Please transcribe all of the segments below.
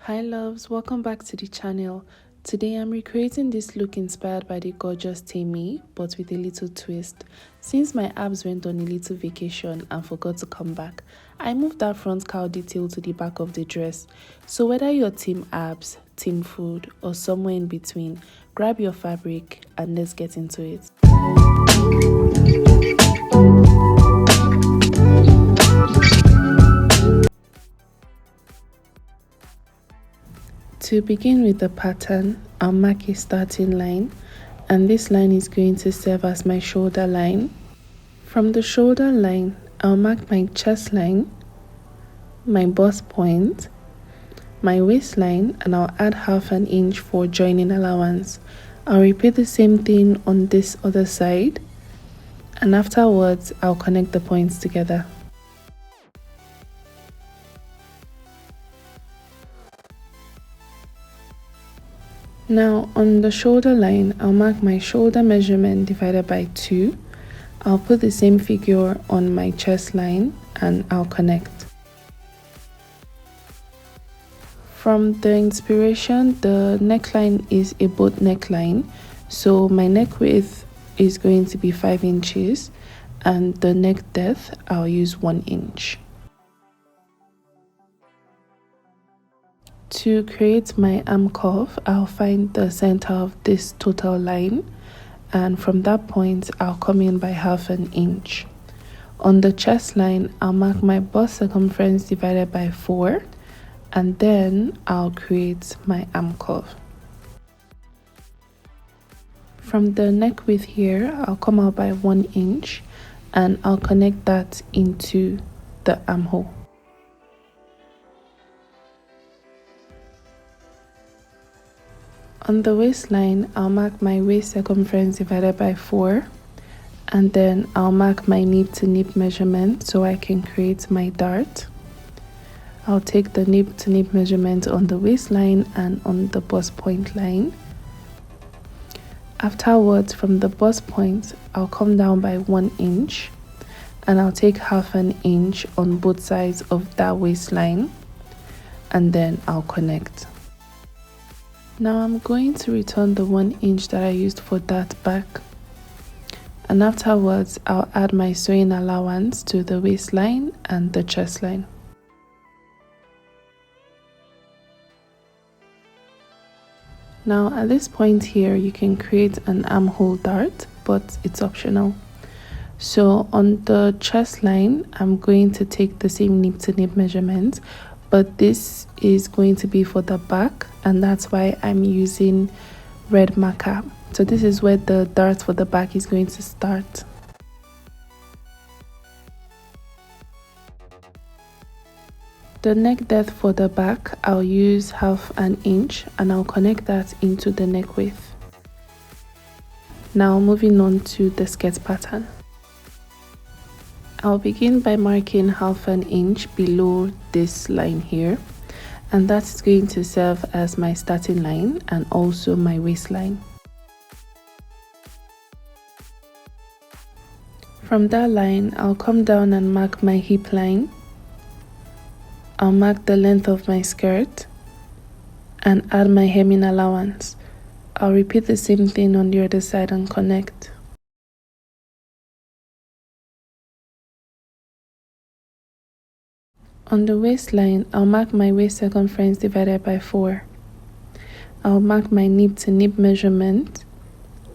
Hi loves, welcome back to the channel. Today I'm recreating this look inspired by the gorgeous Tammy, but with a little twist. Since my abs went on a little vacation and forgot to come back, I moved that front cowl detail to the back of the dress. So whether you're team abs, team food, or somewhere in between, grab your fabric and let's get into it. To begin with the pattern, I'll mark a starting line, and this line is going to serve as my shoulder line. From the shoulder line, I'll mark my chest line, my bust point, my waistline, and I'll add half an inch for joining allowance. I'll repeat the same thing on this other side, and afterwards I'll connect the points together. Now on the shoulder line, I'll mark my shoulder measurement divided by 2. I'll put the same figure on my chest line and I'll connect. From the inspiration, the neckline is a boat neckline, so my neck width is going to be 5 inches and the neck depth I'll use 1 inch. To create my arm curve, I'll find the center of this total line, and from that point I'll come in by half an inch. On the chest line, I'll mark my bust circumference divided by 4, and then I'll create my arm curve. From the neck width here, I'll come out by 1 inch and I'll connect that into the armhole. On the waistline, I'll mark my waist circumference divided by 4, and then I'll mark my nip to nip measurement so I can create my dart. I'll take the nip to nip measurement on the waistline and on the bust point line. Afterwards, from the bust point, I'll come down by 1 inch and I'll take half an inch on both sides of that waistline, and then I'll connect. Now I'm going to return the 1 inch that I used for that back, and afterwards I'll add my sewing allowance to the waistline and the chest line. Now at this point here you can create an armhole dart, but it's optional. So on the chest line I'm going to take the same nip to nip measurement, but this is going to be for the back, and that's why I'm using red marker. So this is where the dart for the back is going to start. The neck depth for the back, I'll use half an inch and I'll connect that into the neck width. Now moving on to the skirt pattern. I'll begin by marking half an inch below this line here, and that's going to serve as my starting line and also my waistline. From that line, I'll come down and mark my hip line. I'll mark the length of my skirt and add my hemming allowance. I'll repeat the same thing on the other side and connect. On the waistline, I'll mark my waist circumference divided by 4. I'll mark my nip to nip measurement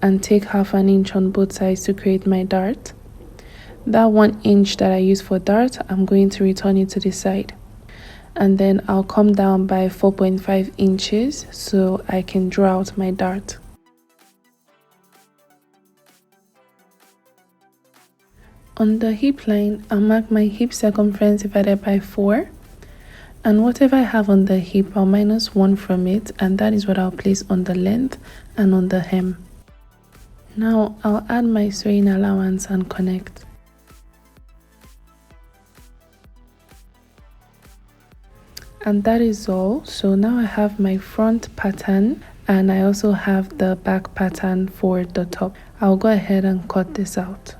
and take half an inch on both sides to create my dart. That 1 inch that I use for dart, I'm going to return it to the side. And then I'll come down by 4.5 inches so I can draw out my dart. On the hip line, I'll mark my hip circumference divided by 4, and whatever I have on the hip, I'll minus 1 from it, and that is what I'll place on the length and on the hem. Now I'll add my sewing allowance and connect. And that is all. So now I have my front pattern and I also have the back pattern for the top. I'll go ahead and cut this out.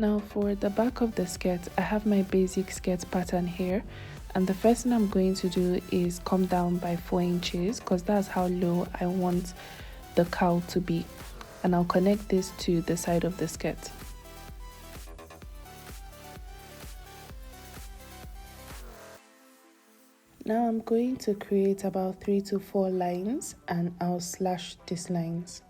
Now for the back of the skirt, I have my basic skirt pattern here, and the first thing I'm going to do is come down by 4 inches because that's how low I want the cowl to be, and I'll connect this to the side of the skirt. Now I'm going to create about 3 to 4 lines, and I'll slash these lines.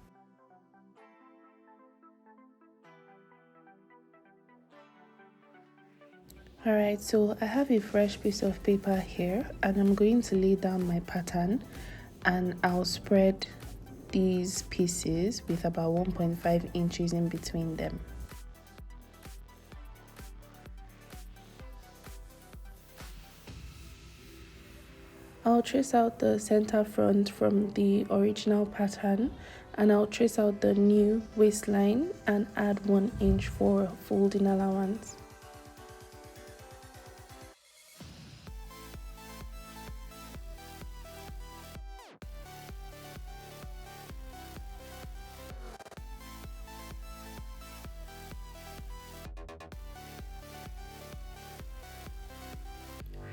Alright, so I have a fresh piece of paper here, and I'm going to lay down my pattern, and I'll spread these pieces with about 1.5 inches in between them. I'll trace out the center front from the original pattern, and I'll trace out the new waistline and add 1 inch for folding allowance.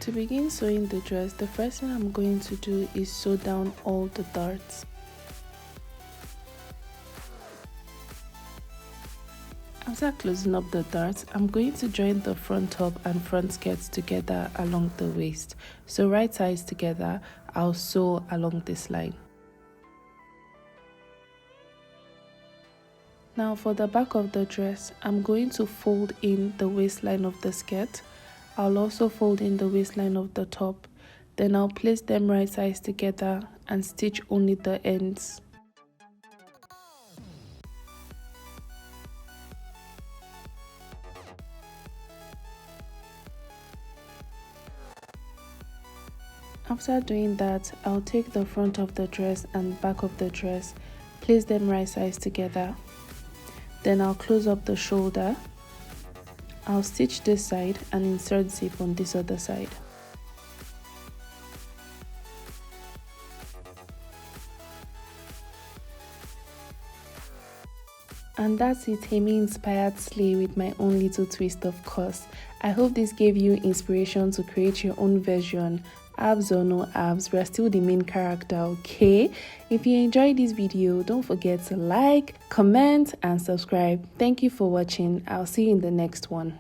To begin sewing the dress, the first thing I'm going to do is sew down all the darts. After closing up the darts, I'm going to join the front top and front skirts together along the waist. So right sides together, I'll sew along this line. Now for the back of the dress, I'm going to fold in the waistline of the skirt. I'll also fold in the waistline of the top. Then I'll place them right sides together and stitch only the ends. After doing that, I'll take the front of the dress and back of the dress, place them right sides together. Then I'll close up the shoulder. I'll stitch this side and insert zip on this other side. And that's it, Hemi inspired sleigh with my own little twist, of course. I hope this gave you inspiration to create your own version. Abs or no abs, we're still the main character, okay? If you enjoyed this video, don't forget to like, comment and subscribe. Thank you for watching. I'll see you in the next one.